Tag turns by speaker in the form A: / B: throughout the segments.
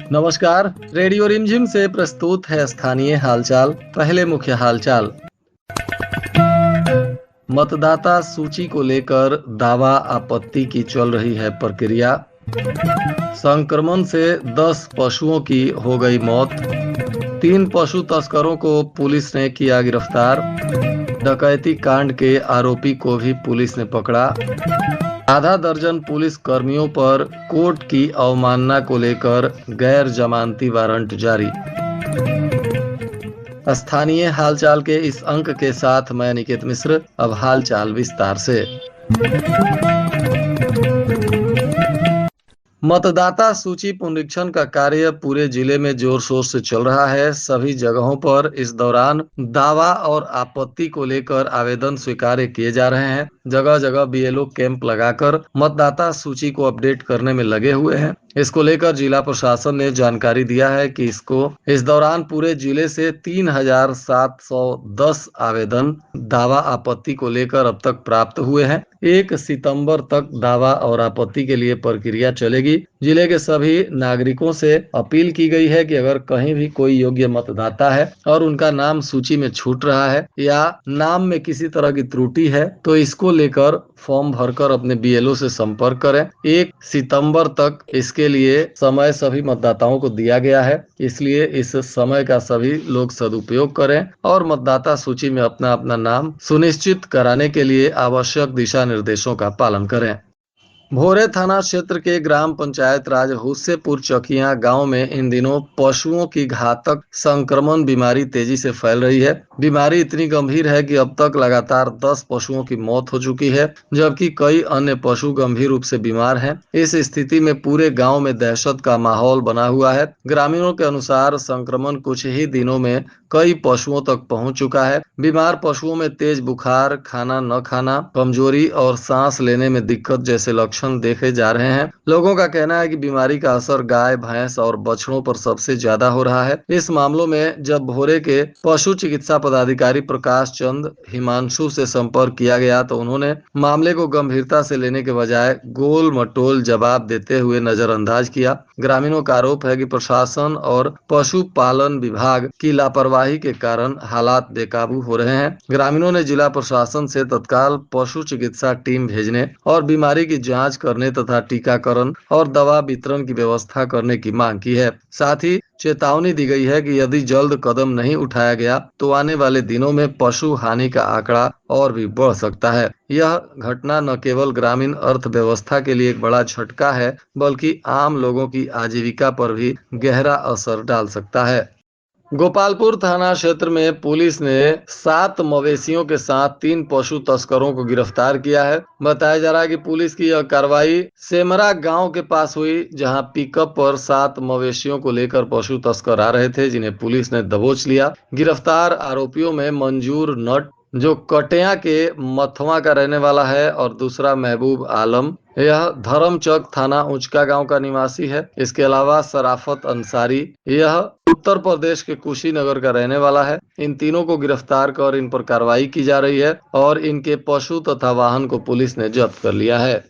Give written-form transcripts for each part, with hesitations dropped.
A: नमस्कार। रेडियो रिमझिम से प्रस्तुत है स्थानीय हालचाल। पहले मुख्य हालचाल। मतदाता सूची को लेकर दावा आपत्ति की चल रही है प्रक्रिया। संक्रमण से 10 पशुओं की हो गई मौत। 3 पशु तस्करों को पुलिस ने किया गिरफ्तार। डकैती कांड के आरोपी को भी पुलिस ने पकड़ा। आधा दर्जन पुलिस कर्मियों पर कोर्ट की अवमानना को लेकर गैर जमानती वारंट जारी। स्थानीय हालचाल के इस अंक के साथ मैं निकेत मिश्र। अब हालचाल विस्तार से। मतदाता सूची पुनरीक्षण का कार्य पूरे जिले में जोर शोर से चल रहा है। सभी जगहों पर इस दौरान दावा और आपत्ति को लेकर आवेदन स्वीकार किए जा रहे हैं। जगह जगह बीएलओ कैंप लगाकर मतदाता सूची को अपडेट करने में लगे हुए हैं। इसको लेकर जिला प्रशासन ने जानकारी दिया है कि इस दौरान पूरे जिले से 3710 आवेदन दावा आपत्ति को लेकर अब तक प्राप्त हुए हैं। 1 सितंबर तक दावा और आपत्ति के लिए प्रक्रिया चलेगी। जिले के सभी नागरिकों से अपील की गई है कि अगर कहीं भी कोई योग्य मतदाता है और उनका नाम सूची में छूट रहा है या नाम में किसी तरह की त्रुटि है तो इसको लेकर फॉर्म भरकर अपने बीएलओ से संपर्क करें। 1 सितंबर तक इसके लिए समय सभी मतदाताओं को दिया गया है, इसलिए इस समय का सभी लोग सदुपयोग करें और मतदाता सूची में अपना अपना नाम सुनिश्चित कराने के लिए आवश्यक दिशा निर्देशों का पालन करें। भोरे थाना क्षेत्र के ग्राम पंचायत राज हुस्सेपुर चकिया गांव में इन दिनों पशुओं की घातक संक्रमण बीमारी तेजी से फैल रही है। बीमारी इतनी गंभीर है कि अब तक लगातार 10 पशुओं की मौत हो चुकी है, जबकि कई अन्य पशु गंभीर रूप से बीमार हैं। इस स्थिति में पूरे गांव में दहशत का माहौल बना हुआ है। ग्रामीणों के अनुसार संक्रमण कुछ ही दिनों में कई पशुओं तक पहुंच चुका है। बीमार पशुओं में तेज बुखार, खाना न खाना, कमजोरी और सांस लेने में दिक्कत जैसे लक्षण देखे जा रहे हैं। लोगों का कहना है कि बीमारी का असर गाय, भैंस और बछड़ों पर सबसे ज्यादा हो रहा है। इस मामलों में जब भोरे के पशु चिकित्सा पदाधिकारी प्रकाश चंद हिमांशु से संपर्क किया गया तो उन्होंने मामले को गंभीरता से लेने के बजाय गोल मटोल जवाब देते हुए नजरअंदाज किया। ग्रामीणों का आरोप है कि प्रशासन और पशुपालन विभाग की लापरवाही के कारण हालात बेकाबू हो रहे हैं। ग्रामीणों ने जिला प्रशासन से तत्काल पशु चिकित्सा टीम भेजने और बीमारी की जांच करने तथा टीकाकरण और दवा वितरण की व्यवस्था करने की मांग की है। साथ ही चेतावनी दी गई है कि यदि जल्द कदम नहीं उठाया गया तो आने वाले दिनों में पशु हानि का आंकड़ा और भी बढ़ सकता है। यह घटना न केवल ग्रामीण अर्थव्यवस्था के लिए एक बड़ा झटका है, बल्कि आम लोगों की आजीविका पर भी गहरा असर डाल सकता है। गोपालपुर थाना क्षेत्र में पुलिस ने 7 मवेशियों के साथ 3 पशु तस्करों को गिरफ्तार किया है। बताया जा रहा है कि पुलिस की यह कार्रवाई सेमरा गांव के पास हुई, जहां पिकअप पर 7 मवेशियों को लेकर पशु तस्कर आ रहे थे, जिन्हें पुलिस ने दबोच लिया। गिरफ्तार आरोपियों में मंजूर नट जो कटिया के मथवा का रहने वाला है और दूसरा महबूब आलम, यह धर्मचक थाना उचका गांव का निवासी है। इसके अलावा सराफत अंसारी, यह उत्तर प्रदेश के कुशीनगर का रहने वाला है। इन तीनों को गिरफ्तार कर इन पर कार्रवाई की जा रही है और इनके पशु तथा वाहन को पुलिस ने जब्त कर लिया है।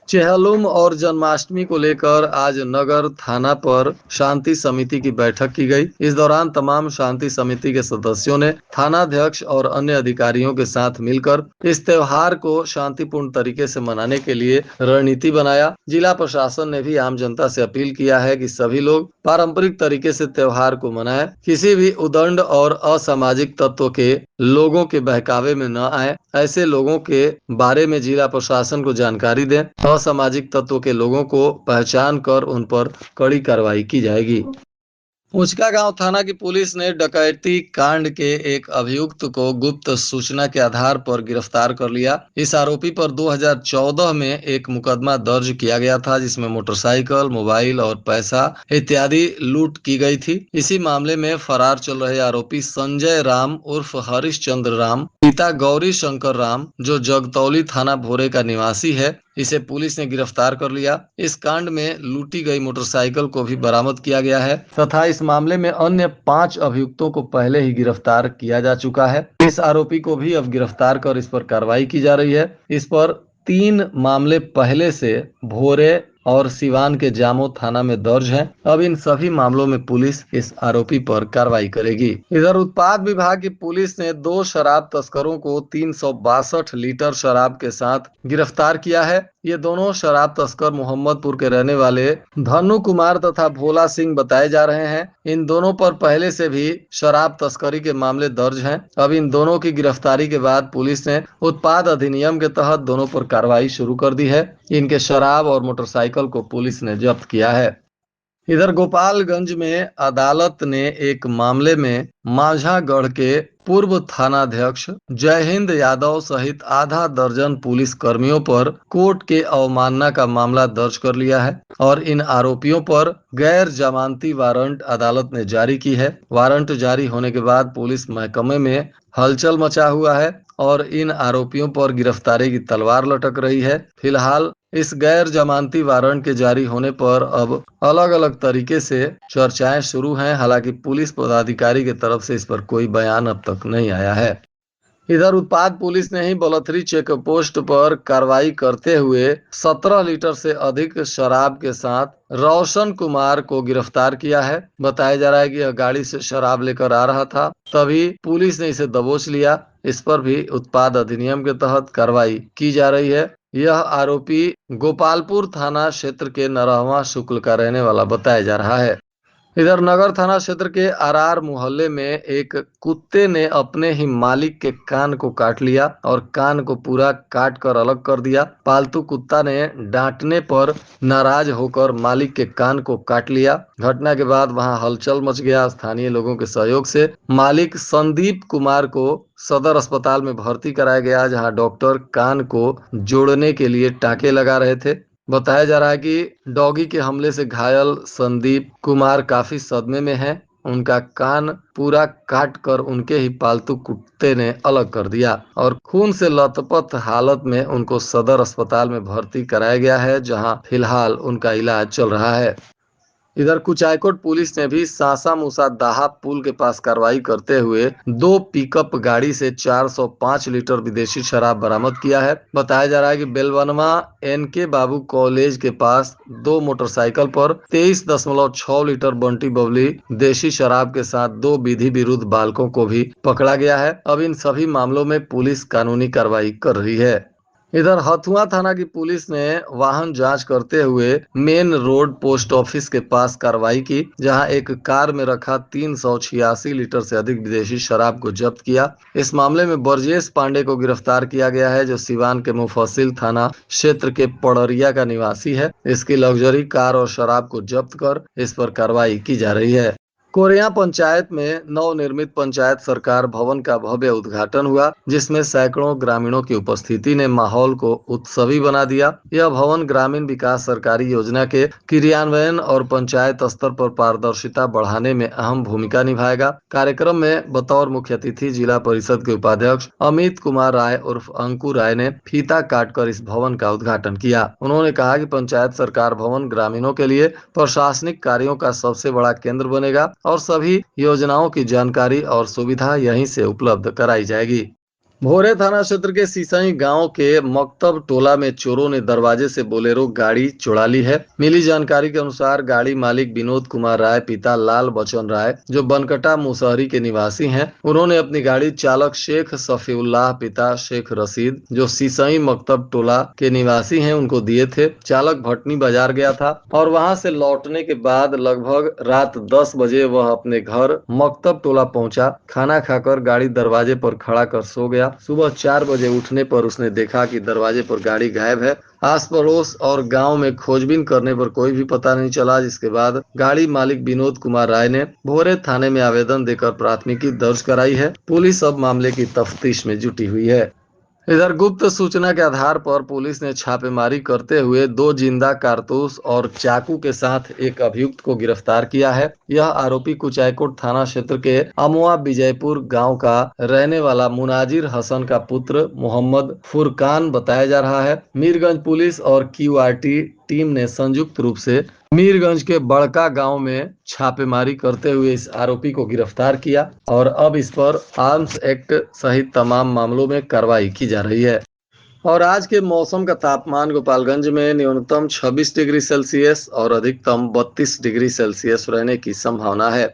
A: चेहलुम और जन्माष्टमी को लेकर आज नगर थाना पर शांति समिति की बैठक की गई। इस दौरान तमाम शांति समिति के सदस्यों ने थानाध्यक्ष और अन्य अधिकारियों के साथ मिलकर इस त्योहार को शांतिपूर्ण तरीके से मनाने के लिए रणनीति बनाया। जिला प्रशासन ने भी आम जनता से अपील किया है कि सभी लोग पारंपरिक तरीके से त्योहार को मनाएं। किसी भी उदंड और असामाजिक तत्व के लोगों के बहकावे में न आए। ऐसे लोगों के बारे में जिला प्रशासन को जानकारी दें। असामाजिक तत्वों के लोगों को पहचान कर उन पर कड़ी कार्रवाई की जाएगी। उचका गांव थाना की पुलिस ने डकैती कांड के एक अभियुक्त को गुप्त सूचना के आधार पर गिरफ्तार कर लिया। इस आरोपी पर 2014 में एक मुकदमा दर्ज किया गया था, जिसमें मोटरसाइकिल, मोबाइल और पैसा इत्यादि लूट की गई थी। इसी मामले में फरार चल रहे आरोपी संजय राम उर्फ हरिश्चंद्र राम, पिता गौरी शंकर राम, जो जगतौली थाना भोरे का निवासी है, इसे पुलिस ने गिरफ्तार कर लिया। इस कांड में लूटी गई मोटरसाइकिल को भी बरामद किया गया है तथा इस मामले में अन्य 5 अभियुक्तों को पहले ही गिरफ्तार किया जा चुका है। इस आरोपी को भी अब गिरफ्तार कर इस पर कार्रवाई की जा रही है। इस पर 3 मामले पहले से भोरे और सिवान के जामो थाना में दर्ज हैं। अब इन सभी मामलों में पुलिस इस आरोपी पर कार्रवाई करेगी। इधर उत्पाद विभाग की पुलिस ने 2 शराब तस्करों को 362 लीटर शराब के साथ गिरफ्तार किया है। ये दोनों शराब तस्कर मोहम्मदपुर के रहने वाले धनु कुमार तथा भोला सिंह बताए जा रहे हैं। इन दोनों पर पहले से भी शराब तस्करी के मामले दर्ज हैं। अब इन दोनों की गिरफ्तारी के बाद पुलिस ने उत्पाद अधिनियम के तहत दोनों पर कार्रवाई शुरू कर दी है। इनके शराब और मोटरसाइकिल को पुलिस ने जब्त किया है। इधर गोपालगंज में अदालत ने एक मामले में माझागढ़ के पूर्व थानाध्यक्ष जय हिंद यादव सहित आधा दर्जन पुलिस कर्मियों पर कोर्ट के अवमानना का मामला दर्ज कर लिया है और इन आरोपियों पर गैर जमानती वारंट अदालत ने जारी की है। वारंट जारी होने के बाद पुलिस महकमे में हलचल मचा हुआ है और इन आरोपियों पर गिरफ्तारी की तलवार लटक रही है। फिलहाल इस गैर जमानती वारंट के जारी होने पर अब अलग अलग तरीके से चर्चाएं शुरू हैं। हालांकि पुलिस पदाधिकारी की तरफ से इस पर कोई बयान अब तक नहीं आया है। इधर उत्पाद पुलिस ने ही बलथरी चेक पोस्ट पर कार्रवाई करते हुए 17 लीटर से अधिक शराब के साथ रोशन कुमार को गिरफ्तार किया है। बताया जा रहा है कि यह गाड़ी से शराब लेकर आ रहा था, तभी पुलिस ने इसे दबोच लिया। इस पर भी उत्पाद अधिनियम के तहत कार्रवाई की जा रही है। यह आरोपी गोपालपुर थाना क्षेत्र के नरहवा शुक्ल का रहने वाला बताया जा रहा है। इधर नगर थाना क्षेत्र के आरआर मोहल्ले में एक कुत्ते ने अपने ही मालिक के कान को काट लिया और कान को पूरा काट कर अलग कर दिया। पालतू कुत्ता ने डांटने पर नाराज होकर मालिक के कान को काट लिया। घटना के बाद वहां हलचल मच गया। स्थानीय लोगों के सहयोग से मालिक संदीप कुमार को सदर अस्पताल में भर्ती कराया गया, जहां डॉक्टर कान को जोड़ने के लिए टाके लगा रहे थे। बताया जा रहा है कि डॉगी के हमले से घायल संदीप कुमार काफी सदमे में हैं। उनका कान पूरा काट कर उनके ही पालतू कुत्ते ने अलग कर दिया और खून से लथपथ हालत में उनको सदर अस्पताल में भर्ती कराया गया है, जहां फिलहाल उनका इलाज चल रहा है। इधर कुचायकोट पुलिस ने भी सासा मूसा दाहा पुल के पास कार्रवाई करते हुए 2 पिकअप गाड़ी से 405 लीटर विदेशी शराब बरामद किया है। बताया जा रहा है कि बेलवनवा एनके बाबू कॉलेज के पास 2 मोटरसाइकिल पर 23.6 लीटर बंटी बबली देशी शराब के साथ 2 विधि विरुद्ध बालकों को भी पकड़ा गया है। अब इन सभी मामलों में पुलिस कानूनी कार्रवाई कर रही है। इधर हथुआ थाना की पुलिस ने वाहन जांच करते हुए मेन रोड पोस्ट ऑफिस के पास कार्रवाई की, जहां एक कार में रखा 386 लीटर से अधिक विदेशी शराब को जब्त किया। इस मामले में ब्रजेश पांडे को गिरफ्तार किया गया है, जो सिवान के मुफस्सिल थाना क्षेत्र के पड़रिया का निवासी है। इसकी लग्जरी कार और शराब को जब्त कर इस पर कार्रवाई की जा रही है। कोरिया पंचायत में नवनिर्मित पंचायत सरकार भवन का भव्य उद्घाटन हुआ, जिसमें सैकड़ों ग्रामीणों की उपस्थिति ने माहौल को उत्सवी बना दिया। यह भवन ग्रामीण विकास सरकारी योजना के क्रियान्वयन और पंचायत स्तर पर पारदर्शिता बढ़ाने में अहम भूमिका निभाएगा। कार्यक्रम में बतौर मुख्य अतिथि जिला परिषद के उपाध्यक्ष अमित कुमार राय उर्फ अंकु राय ने फीता काटकर इस भवन का उद्घाटन किया। उन्होंने कहा कि पंचायत सरकार भवन ग्रामीणों के लिए प्रशासनिक कार्यों का सबसे बड़ा केंद्र बनेगा और सभी योजनाओं की जानकारी और सुविधा यहीं से उपलब्ध कराई जाएगी। भोरे थाना क्षेत्र के सीसई गांव के मकतब टोला में चोरों ने दरवाजे से बोलेरो गाड़ी चुरा ली है। मिली जानकारी के अनुसार गाड़ी मालिक विनोद कुमार राय पिता लाल बचन राय, जो बनकटा मुसहरी के निवासी हैं, उन्होंने अपनी गाड़ी चालक शेख सफीउल्लाह पिता शेख रशीद, जो सीसई मकतब टोला के निवासी हैं, उनको दिए थे। चालक भटनी बाजार गया था और वहां से लौटने के बाद लगभग रात 10 बजे वह अपने घर मकतब टोला पहुंचा। खाना खाकर गाड़ी दरवाजे पर खड़ा कर सो गया। सुबह 4 बजे उठने पर उसने देखा कि दरवाजे पर गाड़ी गायब है। आस पड़ोस और गांव में खोजबीन करने पर कोई भी पता नहीं चला, जिसके बाद गाड़ी मालिक विनोद कुमार राय ने भोरे थाने में आवेदन देकर प्राथमिकी दर्ज कराई है। पुलिस अब मामले की तफ्तीश में जुटी हुई है। इधर गुप्त सूचना के आधार पर पुलिस ने छापेमारी करते हुए 2 जिंदा कारतूस और चाकू के साथ एक अभियुक्त को गिरफ्तार किया है। यह आरोपी कुचायकोट थाना क्षेत्र के अमुआ विजयपुर गांव का रहने वाला मुनाजिर हसन का पुत्र मोहम्मद फुरकान बताया जा रहा है। मीरगंज पुलिस और क्यूआरटी टीम ने संयुक्त रूप से मीरगंज के बड़का गांव में छापेमारी करते हुए इस आरोपी को गिरफ्तार किया और अब इस पर आर्म्स एक्ट सहित तमाम मामलों में कार्रवाई की जा रही है। और आज के मौसम का तापमान गोपालगंज में न्यूनतम 26 डिग्री सेल्सियस और अधिकतम 32 डिग्री सेल्सियस रहने की संभावना है।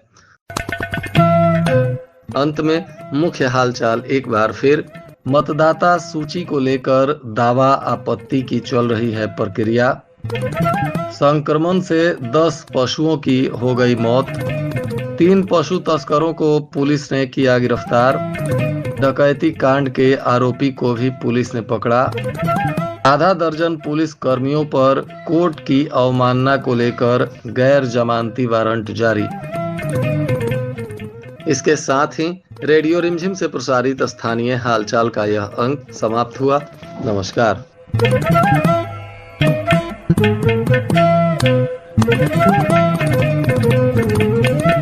A: अंत में मुख्य हालचाल एक बार फिर। मतदाता सूची को लेकर दावा आपत्ति की चल रही है प्रक्रिया। संक्रमण से 10 पशुओं की हो गई मौत। 3 पशु तस्करों को पुलिस ने किया गिरफ्तार। डकैती कांड के आरोपी को भी पुलिस ने पकड़ा। आधा दर्जन पुलिस कर्मियों पर कोर्ट की अवमानना को लेकर गैर जमानती वारंट जारी। इसके साथ ही रेडियो रिमझिम से प्रसारित स्थानीय हालचाल का यह अंक समाप्त हुआ। नमस्कार।